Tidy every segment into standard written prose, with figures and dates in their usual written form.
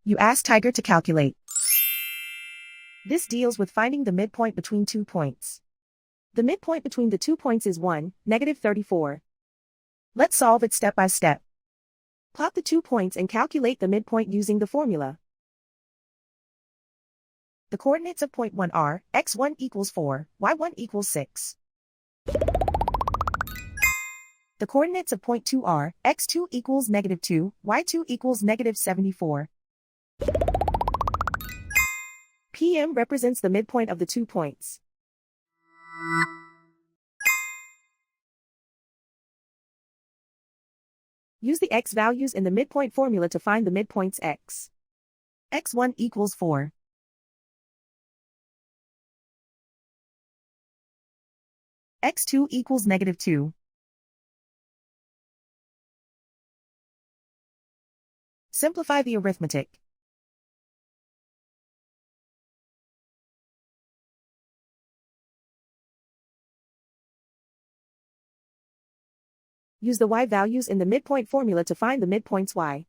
You ask Tiger to calculate. This deals with finding the midpoint between 2 points. The midpoint between the 2 points is 1, -34. Let's solve it step by step. Plot the 2 points and calculate the midpoint using the formula. The coordinates of point 1 are, x1 equals 4, y1 equals 6. The coordinates of point 2 are, x2 equals -2, y2 equals -74. PM represents the midpoint of the 2 points. Use the x values in the midpoint formula to find the midpoints x. x1 equals 4. x2 equals -2. Simplify the arithmetic. Use the y values in the midpoint formula to find the midpoints y.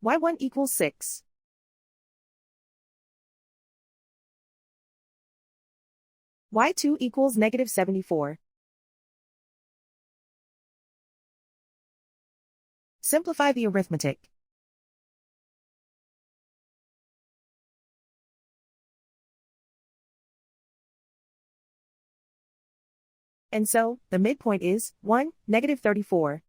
y1 equals 6. y2 equals -74. Simplify the arithmetic. And so, the midpoint is 1, -34.